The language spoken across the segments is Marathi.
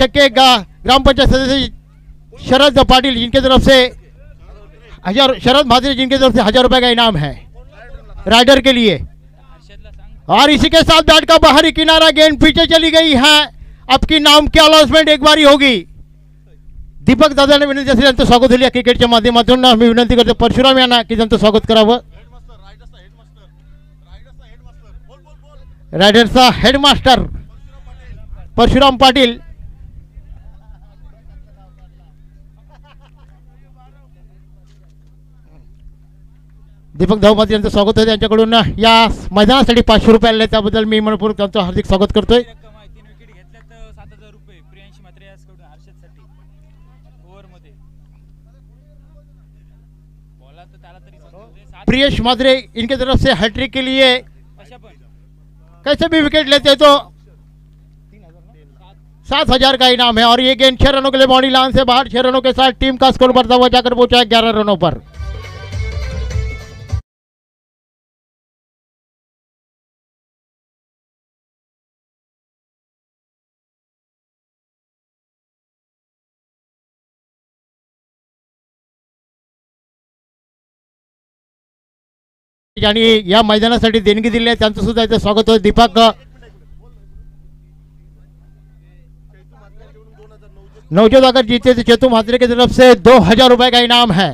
टक्के ग्राम पंचायत सदस्य शरद पाटिल जिनकी तरफ से शरद भाद्रे जिनकी तरफ से 1000 रुपए का इनाम है राइडर के लिए। और इसी के साथ बैट का बाहरी किनारा, गेंद पीछे चली गई है। अब की नाम की अनाउन्समेंट एक बारी होगी। दीपक दादाने विनंती असेल त्यांचं स्वागत होईल क्रिकेटच्या माध्यमातून। आम्ही विनंती करतो परशुराम यांना की त्यांचं स्वागत करावं। रायडरचा हेडमास्टर परशुराम पाटील दीपक धावमाती यांचं स्वागत आहे। त्यांच्याकडून या मैदानासाठी 500 रुपये आले, त्याबद्दल मी मनपूर्वक त्यांचं हार्दिक स्वागत करतोय। प्रियेश माद्रे इनके तरफ से हैट्रिक के लिए कैसे भी विकेट लेते तो 7000 का इनाम है। और ये गेंद 6 रनों के लिए बॉडी लाइन से बाहर, 6 रनों के साथ टीम का स्कोर बढ़ता हुआ जाकर पहुंचा है 11 रनों पर। आणि या मैदानासाठी देणगी दिली आहे त्यांचं सुद्धा इथे स्वागत होतं। दीपक नवजोत अगर जीते तो चेतू म्हात्रे की तरफ से 2000 रुपए का इनाम है।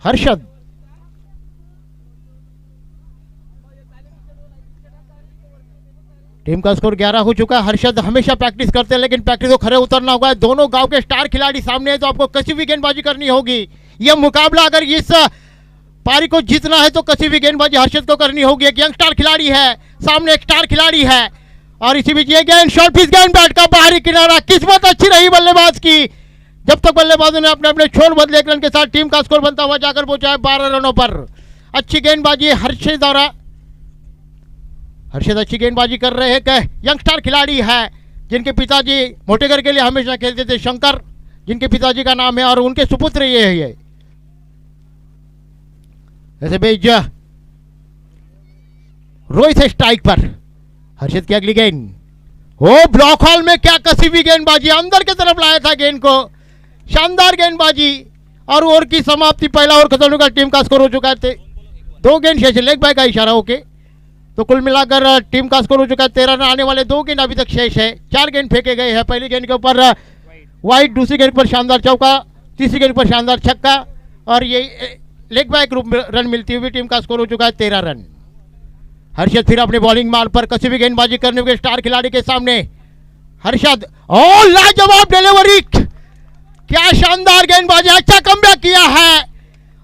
हर्षद टीम का स्कोर 11 हो चुका है। हर्षद हमेशा प्रैक्टिस करते हैं लेकिन प्रैक्टिस को खरे उतरना होगा। दोनों गांव के स्टार खिलाड़ी सामने है तो आपको कसी भी गेंदबाजी करनी होगी। यह मुकाबला अगर इस पारी को जीतना है तो कसी भी गेंदबाजी हर्षद को करनी होगी। एक यंग स्टार खिलाड़ी है, सामने एक स्टार खिलाड़ी है। और इसी बीच ये गेंद शॉर्ट पिच गेंद, बैट का बाहरी किनारा। किस्मत अच्छी रही बल्लेबाज की, जब तक बल्लेबाजों ने अपने अपने छोर बदले 1 रन के साथ टीम का स्कोर बनता हुआ जाकर पहुंचा है 12 रनों पर। अच्छी गेंदबाजी हर्षद द्वारा। हर्षद अच्छी गेंदबाजी कर रहे हैं। यंगस्टार खिलाड़ी है जिनके पिताजी मोटेगर के लिए हमेशा खेलते थे, शंकर जिनके पिताजी का नाम है और उनके सुपुत्र ये है। ये ऐसे बेज रोहित है स्ट्राइक पर। हर्षद की अगली गेंद, हो ब्लॉक हॉल में क्या कसी भी गेंदबाजी, अंदर की तरफ लाया था गेंद को। शानदार गेंदबाजी और ओवर की समाप्ति, पहला ओवर खत्म होगा। टीम का स्कोर हो चुका है 2 गेंद शेष, लेग बाय का इशारा होके। तो कुल मिलाकर टीम का स्कोर हो चुका है 13 रन। आने वाले 2 गेंद अभी तक शेष है। 4 गेंद फेंके गए हैं। पहली गेंद के ऊपर वाइड, दूसरी गेंद पर शानदार चौका, तीसरी गेंद पर शानदार छक्का और ये लेग बाय ग्रुप रन मिलती हुई टीम का स्कोर हो चुका है 13 रन। हर्षद फिर अपने बॉलिंग माल पर कसी भी गेंदबाजी करने के स्टार खिलाड़ी के सामने हर्षद, और लाजवाब डिलीवरी, क्या शानदार गेंदबाजी, अच्छा कमबैक किया है।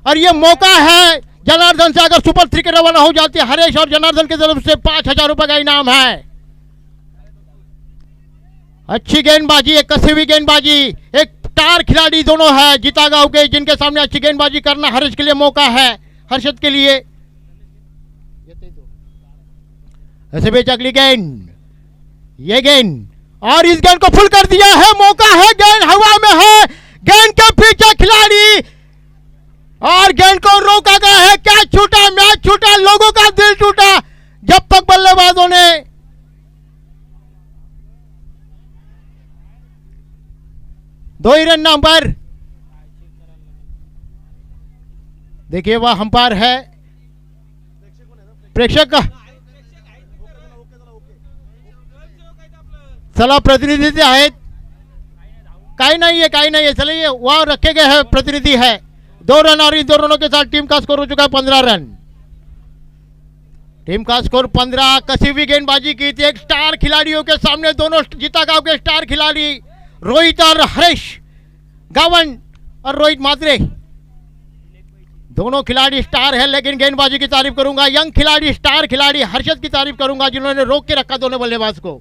और ये मौका है जनार्दन से, अगर सुपर 3 के रवाना हो जाती है हरेश और जनार्दन की तरफ से 5000 रुपए का इनाम है। अच्छी गेंदबाजी, एक कसी हुई गेंदबाजी, एक स्टार खिलाड़ी दोनों है जीता गांव के, जिनके सामने अच्छी गेंदबाजी करना हर्ष के लिए मौका है, हर्षद के लिए। ऐसे बेच अगली गेंद, ये गेंद, और इस गेंद को फुल कर दिया है। मौका है, गेंद हवा में है, गेंद के पीछे खिलाड़ी और गेंद को रोका गया है। क्या छूटा, मैच छूटा, लोगों का दिल टूटा जब तक बल्लेबाजों ने दो ही रन नाम पर। देखिए वह अंपायर है, प्रेक्षक चला प्रतिनिधि आहेत, काही नहीं है चलिए वह रखे गए हैं, प्रतिनिधि है। 2 रन और इन 2 रनों के साथ टीम का स्कोर हो चुका है 15 रन। टीम का स्कोर 15। कसी हुई गेंदबाजी की थी एक स्टार खिलाड़ियों के सामने, दोनों जीता गांव के स्टार खिलाड़ी रोहित और हरीश गावन और रोहित मात्रे, दोनों खिलाड़ी स्टार है। लेकिन गेंदबाजी की तारीफ करूंगा, यंग खिलाड़ी स्टार खिलाड़ी हर्षद की तारीफ करूंगा जिन्होंने रोक के रखा दोनों बल्लेबाज को।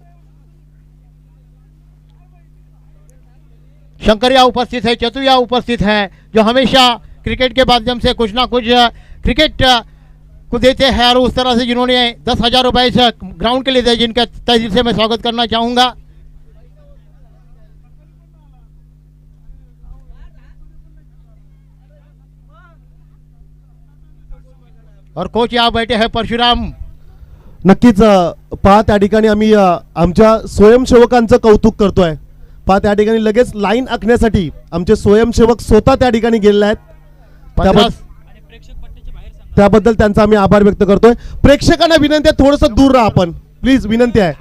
शंकरिया उपस्थित है, चतुया उपस्थित है, जो हमेशा क्रिकेट के माध्यम से कुछ ना कुछ क्रिकेट को देते हैं और उस तरह से जिन्होंने 10,000 रुपए इस ग्राउंड के लिए दिए, जिनका तहे दिल से मैं स्वागत करना चाहूंगा। और कोच यहाँ बैठे हैं परशुराम. नक्कीच पहा त्या ठिकाणी आम्ही आमच्या स्वयंसेवकांचं कौतुक करतोय. पहा त्या ठिकाणी लगेच लाईन आखण्यासाठी आमचे स्वयंसेवक स्वतः त्या ठिकाणी गेलेले आहेत. 15 त्याबद्दल त्यांचा आम्ही आभार व्यक्त करतोय. प्रेक्षकांना विनंती आहे थोडंसं दूर राहा आपण प्लीज, विनंती आहे.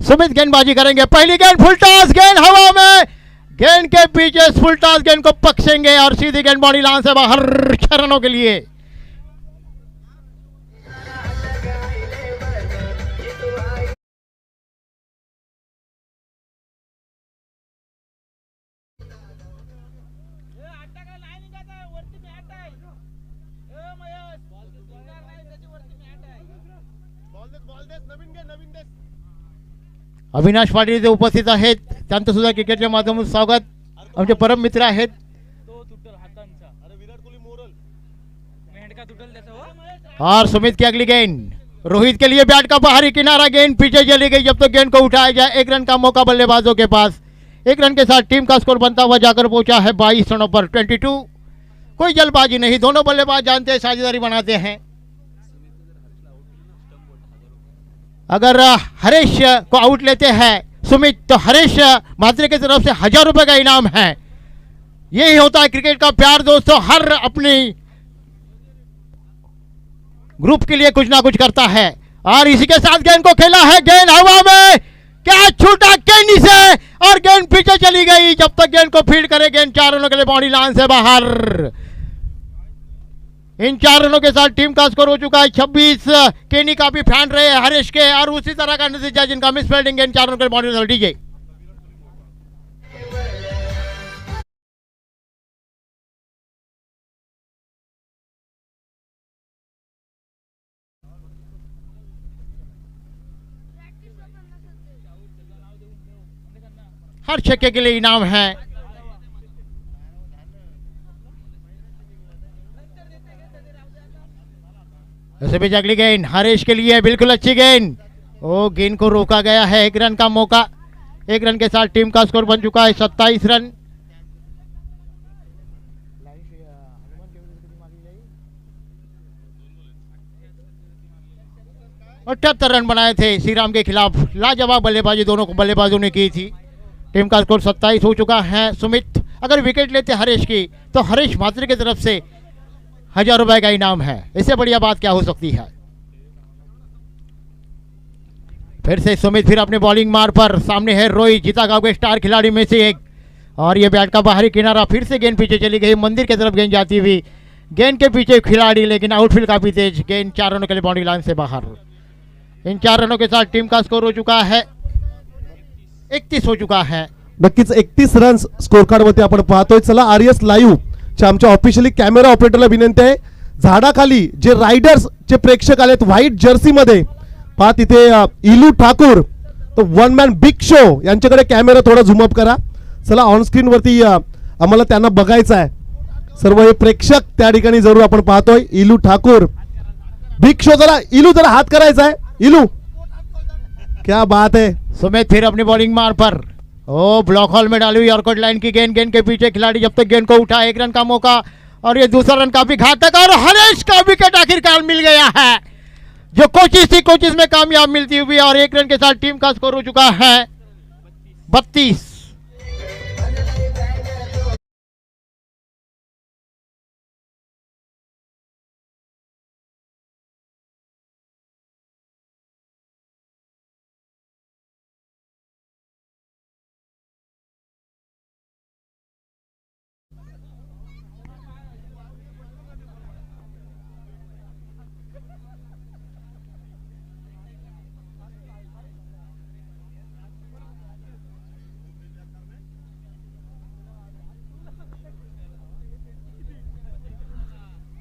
सुमित गेंदबाजी करेंगे. पहली गेंद फुल टॉस, गेंद हवा में, गेंद के पीछे फुल टॉस, गेंद को पकड़ेंगे और सीधी गेंद बॉडी लाइन से बाहर 6 रनों के लिए. अविनाश पाटील जे उपस्थित आहेत त्यांचं सुद्धा क्रिकेटच्या माध्यमातून स्वागत. आमचे परम मित्र आहेत. और सुमित की अगली गेंद रोहित के लिए बैट का बाहरी किनारा, गेंद पीछे चली गई. जब तक गेंद को उठाया जाए 1 रन का मौका बल्लेबाजों के पास. 1 रन के साथ टीम का स्कोर बनता हुआ जाकर पहुंचा है 22 रनों पर 22. कोई जल्दबाजी नहीं, दोनों बल्लेबाज जानते हैं साझेदारी बनाते हैं. अगर हरीश को आउट लेते हैं सुमित तो हरीश मात्रे की तरफ से 1000 रुपए का इनाम है. यही होता है क्रिकेट का प्यार दोस्तों. हर अपनी ग्रुप के लिए कुछ ना कुछ करता है. और इसी के साथ गेंद को खेला है, गेंद हवा में, क्या छूटा केनी से और गेंद पीछे चली गई. जब तक गेंद को फील्ड करे गेंद 4 रनों के लिए बॉडी लाइन से बाहर. इन 4 रनों के साथ टीम का स्कोर हो चुका है 26. केनी का भी फैन रहे हरीश के और उसी तरह का नतीजा जिनका मिस फील्डिंग गेंद 4 रनों के लिए बॉडी लाइन डीजे. हर छक्के के लिए इनाम है. वैसे भी अगली गेंद हरीश के लिए बिल्कुल अच्छी गेंद. ओ गेंद को रोका गया है. 1 रन का मौका. 1 रन के साथ टीम का स्कोर बन चुका है 27 रन. और 78 रन बनाए थे श्रीराम के खिलाफ. लाजवाब बल्लेबाजी दोनों बल्लेबाजों ने की थी. टीम का स्कोर 27 हो चुका है. सुमित अगर विकेट लेते हरीश की तो हरीश मात्रे की तरफ से 1000 रुपए का इनाम है. इससे बढ़िया बात क्या हो सकती है. फिर से सुमित फिर अपनी बॉलिंग मार पर. सामने है रोहित, जीता गांव के स्टार खिलाड़ी में से एक. और ये बैट का बाहरी किनारा. फिर से गेंद पीछे चली गई. मंदिर की तरफ गेंद जाती हुई. गेंद के पीछे खिलाड़ी लेकिन आउटफील्ड काफी तेज. गेंद 4 रनों के लिए बॉडी लाइन से बाहर. इन 4 रनों के साथ टीम का स्कोर हो चुका है 31 हो चुका है. नक्कीच 31 रन स्कोर कार्ड वरती आपण पाहतोय. चला आरएस लाईव्ह च्या आमच्या ऑफिशियली कॅमेरा ऑपरेटरला विनंती आहे, झाडाखाली जे रायडर्स चे प्रेक्षक आलेत व्हाईट जर्सी मध्ये पहा तिथे इलू ठाकूर तो वन मॅन बिग शो यांच्याकडे कॅमेरा थोडा झूम अप करा. चला ऑन स्क्रीन वरती आम्हाला त्यांना बघायचं आहे. सर्व हे प्रेक्षक त्या ठिकाणी जरूर आपण पाहतोय. इलू ठाकूर बिग शो. जरा इलू जरा हात करायचा आहे. इलू क्या बात है. सुमित फिर अपनी बॉलिंग मार पर. ओ ब्लॉक हॉल में डाली हुई ऑर्कोट लाइन की गेंद. गेंद के पीछे खिलाड़ी जब तक गेंद को उठा. 1 रन का मौका और ये दूसरा रन काफी घातक और हरीश का विकेट आखिरकार मिल गया है. जो कोशिश थी कोशिश में कामयाब मिलती हुई और 1 रन के साथ टीम का स्कोर हो चुका है 32.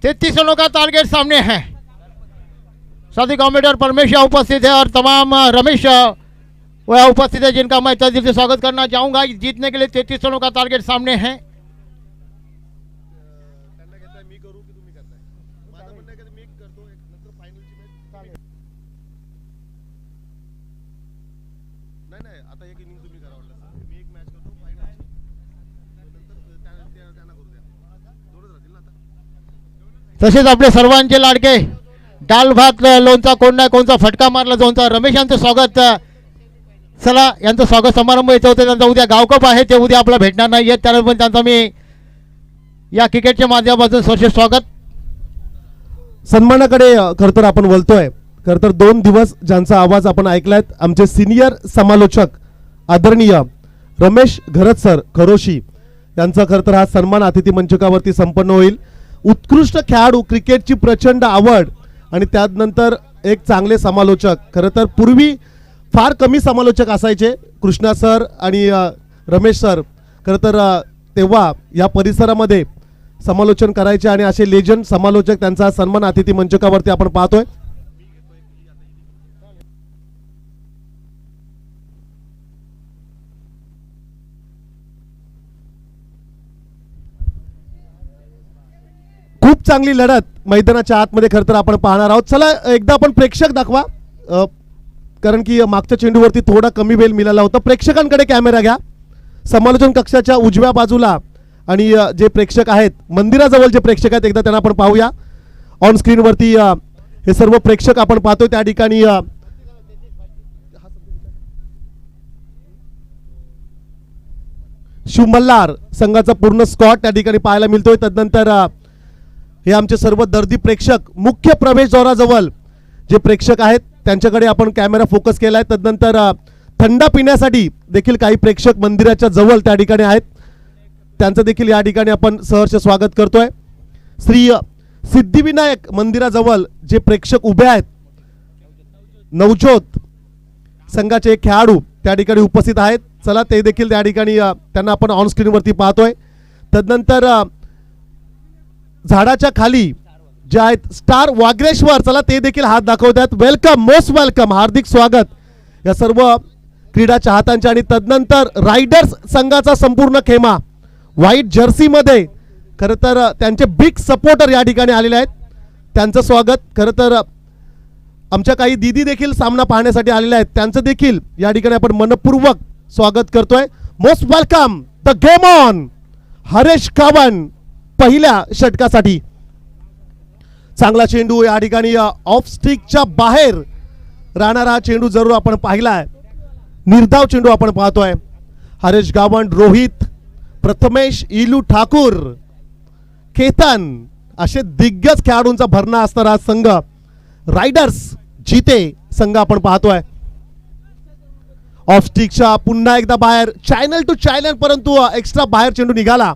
तैतीस रनों का टारगेट सामने है. साथी कॉमेडियर परमेश उपस्थित है और तमाम रमेश वह उपस्थित है जिनका मैं तहे दिल से स्वागत करना चाहूंगा. जीतने के लिए 33 रनों का टारगेट सामने है. तसेच आपले सर्वांचे लाडके डाल भात लोणचा कोण नाही कोणचा फटका मारला जोनचा रमेश यांचं स्वागत चला यांचं स्वागत समारंभ याचं होतं त्यांचा उद्या गावकप आहे ते उद्या आपल्याला भेटणार नाही आहेत त्याला पण त्यांचा मी या क्रिकेटच्या माध्यमातून सहर्ष स्वागत. सन्मानाकडे खरं तर आपण बोलतोय. खरं तर 2 दिवस ज्यांचा आवाज आपण ऐकलायत आमचे सिनियर समालोचक आदरणीय रमेश घरत सर खरोशी यांचा खरं तर हा सन्मान अतिथी मंचकावरती संपन्न होईल. उत्कृष्ट खेळाडू, क्रिकेटची प्रचंड आवड आणि त्यानंतर एक चांगले समालोचक. खरं तर पूर्वी फार कमी समालोचक असायचे, कृष्णा सर आणि रमेश सर. खरं तर तेव्हा या परिसरामध्ये समालोचन करायचे आणि असे लेजंड समालोचक त्यांचा सन्मान अतिथी मंचकावरती आपण पाहतोय. खूप चांगली लढत मैदानाच्या आतमध्ये खरं तर आपण पाहणार आहोत. चला एकदा आपण प्रेक्षक दाखवा, कारण की मागच्या चेंडूवरती थोडा कमी वेळ मिळाला होता. प्रेक्षकांकडे कॅमेरा घ्या. समालोचन कक्षाच्या उजव्या बाजूला आणि जे प्रेक्षक आहेत मंदिराजवळ जे प्रेक्षक आहेत एकदा त्यांना आपण पाहूया. ऑन स्क्रीनवरती हे सर्व प्रेक्षक आपण पाहतोय. त्या ठिकाणी शिव मल्हार संघाचा पूर्ण स्क्वॉड त्या ठिकाणी पाहायला मिळतोय. तदनंतर हे आमचे सर्व दर्दी प्रेक्षक मुख्य प्रवेशद्वाराजवळ जे प्रेक्षक आहेत त्यांच्याकडे आपण कॅमेरा फोकस केला आहे. तदनंतर थंड पिण्यासाठी देखील काही प्रेक्षक मंदिराच्या जवळ त्या ठिकाणी आहेत, त्यांचं देखील या ठिकाणी आपण सहर्ष स्वागत करतोय. श्री सिद्धिविनायक मंदिराजवळ जे प्रेक्षक उभे आहेत, नवज्योत संघाचे एक खेळाडू त्या ठिकाणी उपस्थित आहेत. चला ते देखील त्या ठिकाणी त्यांना आपण ऑन स्क्रीनवरती पाहतोय. तदनंतर झाडाच्या खाली जे आहेत स्टार वागरेश्वर, चला ते देखील हात दाखवतात. वेलकम, मोस्ट वेलकम, हार्दिक स्वागत या सर्व क्रीडा चाहत्यांच्या. आणि तदनंतर रायडर्स संघाचा संपूर्ण खेमा व्हाईट जर्सीमध्ये खरं तर त्यांचे बिग सपोर्टर या ठिकाणी आलेले आहेत, त्यांचं स्वागत. खरं तर आमच्या काही दीदी देखील सामना पाहण्यासाठी आलेल्या आहेत, त्यांचं देखील या ठिकाणी आपण मनपूर्वक स्वागत करतोय. Most welcome, the game on. Haresh Gawan पहिल्या षटकासाठी चांगला चेंडू या ठिकाणी ऑफ स्टिकच्या बाहेर राहणारा चेंडू जरूर आपण पाहिलाय. निर्धाव चेंडू आपण पाहतोय. हरेश गावण, रोहित, प्रथमेश, इलू ठाकूर, केतन असे दिग्गज खेळाडूंचा भरणा असणारा संघ रायडर्स जिते संघ आपण पाहतोय. ऑफ स्टिकच्या पुन्हा एकदा बाहेर, चॅनल टू चॅनल, परंतु एक्स्ट्रा बाहेर चेंडू निघाला.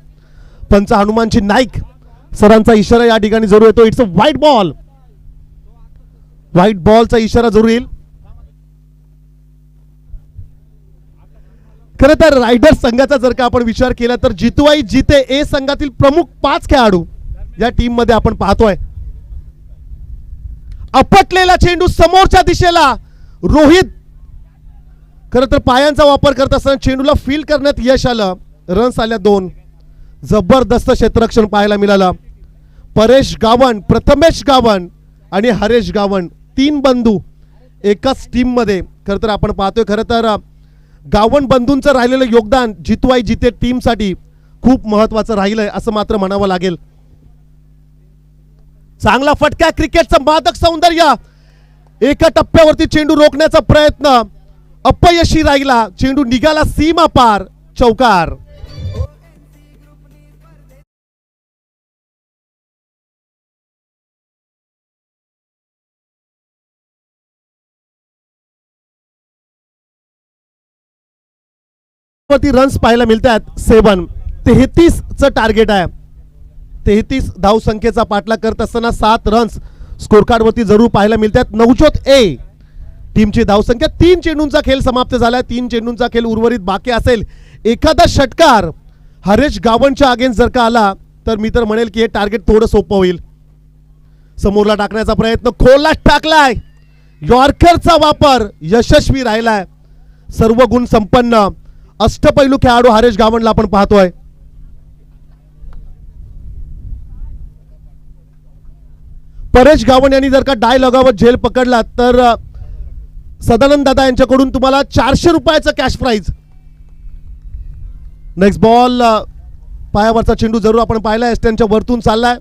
पंच हनुमानजी नाईक सरांचा इशारा या ठिकाणी जरूर येतो. It's a white ball. White बॉलचा इशारा जरूर येईल. खरं तर रायडर्स संघाचा जर का आपण विचार केला तर जितवाई जिते ए संघातील प्रमुख 5 खेळाडू या टीम मध्ये आपण पाहतोय. आपटलेला चेंडू समोरच्या दिशेला, रोहित खरं तर पायांचा वापर करत असताना चेंडूला फील करण्यात यश आलं. रन्स आल्या 2. जबरदस्त क्षेत्ररक्षण पाहायला मिळालं. परेश गावण, प्रथमेश गावण आणि हरेश गावण 3 बंधू एकाच टीम मध्ये खरं तर आपण पाहतोय. खरं तर गावण बंधूंचं राहिलेलं योगदान जितवाई जिते टीमसाठी खूप महत्वाचं राहिलंय असं मात्र म्हणावं लागेल. चांगला फटका, क्रिकेटचं मादक सौंदर्य. एका टप्प्यावरती चेंडू रोखण्याचा प्रयत्न अपयशी राहिला. चेंडू निघाला सीमा पार, चौकार. रन्स पाहायला मिळतात 7. 33चं टार्गेट आहे. 33 धाव संख्येचा पाठलाग करत असताना 7 रन्स स्कोर कार्ड वरती जरूर पाहायला मिळतात. नवज्योत ए टीमची धावसंख्या. 3 चेंडूंचा खेळ समाप्त झाला. 3 चेंडूंचा खेळ उर्वरित बाकी असेल. एखादा षटकार हरेश गावणच्या अगेन्स्ट जर का आला तर मी तर म्हणेल की हे टार्गेट थोडं सोपं होईल. समोरला टाकण्याचा प्रयत्न, खोलला टाकलाय. यॉर्करचा वापर यशस्वी राहिलाय. सर्व गुण संपन्न अष्टपैलू खेळाडू हरेश गावणला आपण पाहतोय. परेश गावण यांनी जर का डाय लगावत झेल पकडला तर सदानंद दादा यांच्याकडून तुम्हाला 400 रुपयाचं कॅश प्राइज. नेक्स्ट बॉल, पायावरचा चेंडू जरूर आपण पाहिला. एस्टनच्या वरतून चाललाय.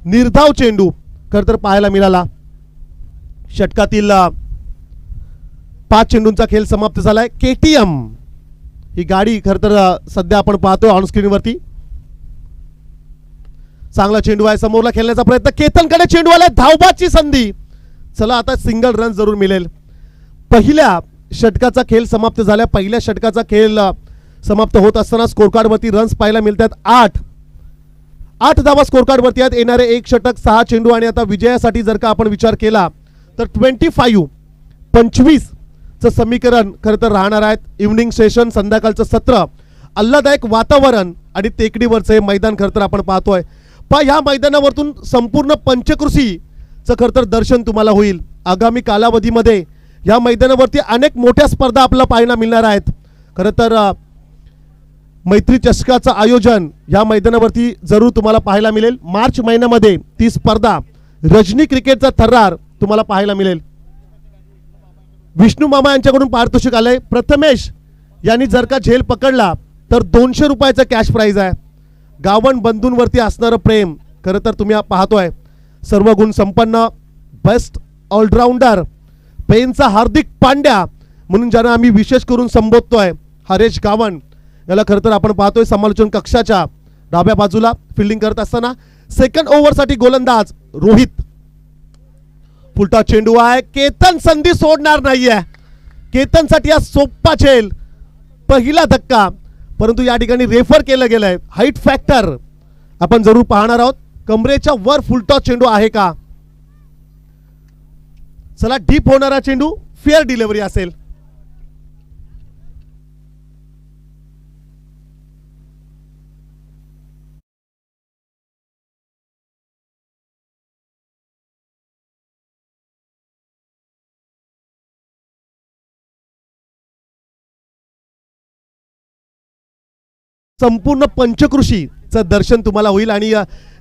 निर्धाव चेंडू खरं तर पाहायला मिळाला. षटकातील 5 चेंडूंचा खेळ समाप्त झालाय. KTM ही गाडी खरं तर सध्या आपण पाहतोय ऑन स्क्रीन वरती. चांगला चेंडू आहे, समोरला खेळण्याचा प्रयत्न, केतनकडे चेंडू आलाय, धावबाची संधी. चला आता सिंगल रन जरूर मिळेल. पहिल्या षटकाचा खेळ समाप्त झाला. पहिल्या षटकाचा खेळ समाप्त होत असताना स्कोर कार्ड वरती रन्स पाहायला मिळतात 8 धावा स्कोर कार्ड वरती आहेत. येणारे 1 षटक 6 चेंडू आणि आता विजयासाठी जर का आपण विचार केला तर 25 चं समीकरण खरं तर राहणार आहेत. इव्हनिंग सेशन, संध्याकाळचं सत्र, आल्हादायक वातावरण आणि टेकडीवरचं हे मैदान खरं तर आपण पाहतोय. ह्या मैदानावरतून संपूर्ण पंचकृषीचं खरं तर दर्शन तुम्हाला होईल. आगामी कालावधीमध्ये या मैदानावरती अनेक मोठ्या स्पर्धा आपल्याला पाहायला मिळणार आहेत. खरं तर मैत्री चषकाचं आयोजन या मैदानावरती जरूर तुम्हाला पाहायला मिळेल. मार्च महिन्यामध्ये ती स्पर्धा रजनी क्रिकेटचा थर्रार तुम्हाला पाहायला मिळेल. विष्णू मामा यांच्याकडून पारितोषिक आलंय. प्रथमेश यांनी जर का झेल पकडला तर 200 रुपयाचं कॅश प्राइज आहे. गावण बंधूंवरती असणारं प्रेम खरं तर तुम्ही पाहतोय. सर्व गुण संपन्न बेस्ट ऑलराऊंडर पेनचा हार्दिक पांड्या म्हणून ज्यांना आम्ही विशेष करून संबोधतोय, हरेश गावण याला खरं तर आपण पाहतोय समालोचन कक्षाच्या डाव्या बाजूला फिल्डिंग करत असताना. सेकंड ओव्हरसाठी गोलंदाज रोहित. फुलटा चेंडू आहे, केतन संधी सोडणार नाहीये. केतनसाठी हा सोप्पा झेल, पहिला धक्का, परंतु या ठिकाणी रेफर केलं गेलंय. हाईट फॅक्टर आपण जरूर पाहणार आहोत. कमरेच्या वर फुलटॉस चेंडू आहे का. चला, डीप होणारा चेंडू, फेअर डिलिव्हरी असेल. संपूर्ण पंचकृषीचं दर्शन तुम्हाला होईल. आणि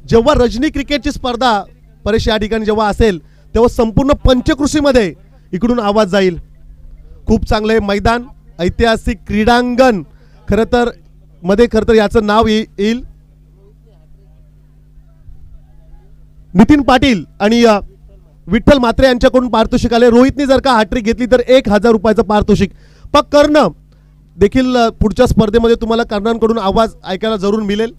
जेव्हा रजनी क्रिकेटची स्पर्धा परेश या ठिकाणी जेव्हा असेल तेव्हा संपूर्ण पंचकृषीमध्ये इकडून आवाज जाईल. खूप चांगले मैदान, ऐतिहासिक क्रीडांगण खरं तर मध्ये खरं तर याचं नाव येईल. नितीन पाटील आणि विठ्ठल मात्रे यांच्याकडून पारितोषिक आले. रोहितने जर का हॅट्रिक घेतली तर 1000 रुपयाचं पारितोषिक. कर्ण देखील पुढच्या स्पर्धेमध्ये तुम्हाला कर्णांकडून आवाज ऐकायला जरूर मिळेल.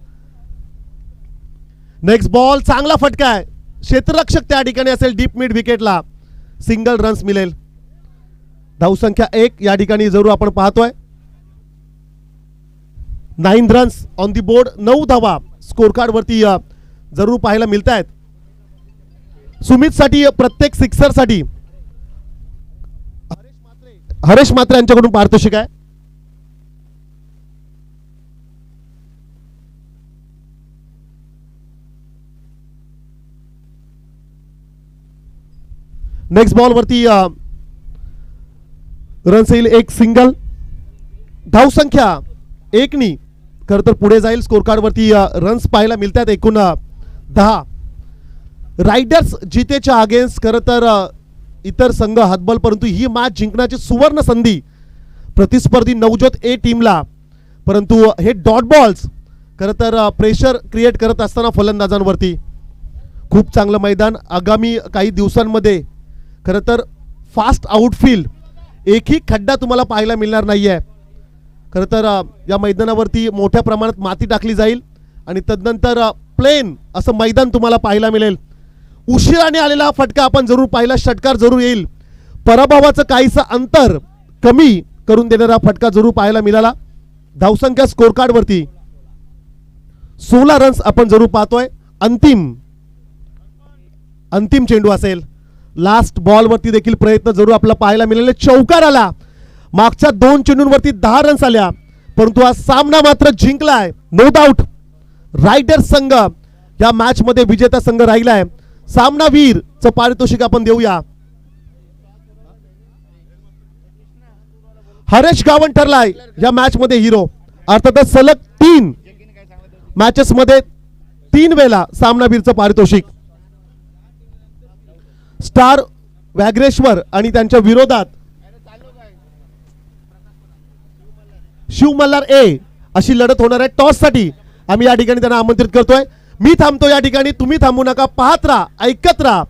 नेक्स्ट बॉल, चांगला फटका आहे, क्षेत्ररक्षक त्या ठिकाणी असेल. डीप मिड विकेटला सिंगल रन्स मिळेल. धावसंख्या 1 या ठिकाणी जरूर आपण पाहतोय. 9 रन्स ऑन दी बोर्ड, 9 धावा स्कोर कार्ड वरती जरूर पाहायला मिळत आहेत. सुमित साठी प्रत्येक सिक्सर साठी हरेश मात्रे यांच्याकडून पारितोषिक आहे. नेक्स्ट बॉल वरती रन्स येईल, 1 सिंगल. धावसंख्या 1 नी खरं तर पुढे जाईल. स्कोर कार्ड वरती रन्स पाहायला मिळतात एकूण 10. रायडर्स जितेच्या अगेन्स्ट खरं तर इतर संघ हतबल, परंतु ही मॅच जिंकण्याची सुवर्ण संधी प्रतिस्पर्धी नवजोत ए टीमला. परंतु हे डॉट बॉल्स खरं तर प्रेशर क्रिएट करत असताना फलंदाजांवरती. खूप चांगलं मैदान. आगामी काही दिवसांमध्ये खरं तर फास्ट आउटफील्ड, एकही खड्डा तुम्हाला पाहायला मिळणार नाही आहे. खरं तर या मैदानावरती मोठ्या प्रमाणात माती टाकली जाईल आणि तदनंतर प्लेन असं मैदान तुम्हाला पाहायला मिळेल. उशिराने आलेला फटका आपण जरूर पाहिला, षटकार जरूर येईल. पराभवाचं काहीसं अंतर कमी करून देणारा फटका जरूर पाहायला मिळाला. धावसंख्या स्कोर कार्ड वरती 16 रन्स आपण जरूर पाहतोय. अंतिम चेंडू असेल. लास्ट बॉल वरती देखील प्रयत्न जरूर आपल्याला पाहायला मिळाले. चौकार आला. मागच्या 2 चेंडूंवरती 10 रन्स आल्या, परंतु हा सामना मात्र जिंकलाय. नो डाऊट रायडर्स संघ या मॅच मध्ये विजेता संघ राहिलाय. सामनावीरचं पारितोषिक आपण देऊया. हरेश गावण ठरलाय या मॅच मध्ये हिरो. अर्थातच सलग 3 मॅचेस मध्ये 3 वेळा सामनावीरचं पारितोषिक. स्टार व्याघ्रेश्वर आणि त्यांच्या विरोधात शिव मल्हार ए अशी लढत होणार आहे. टॉस साठी आम्ही या ठिकाणी त्यांना आमंत्रित करतोय. मी थांबतो या ठिकाणी, तुम्ही थांबू नका. पाहत राहा, ऐकत राहा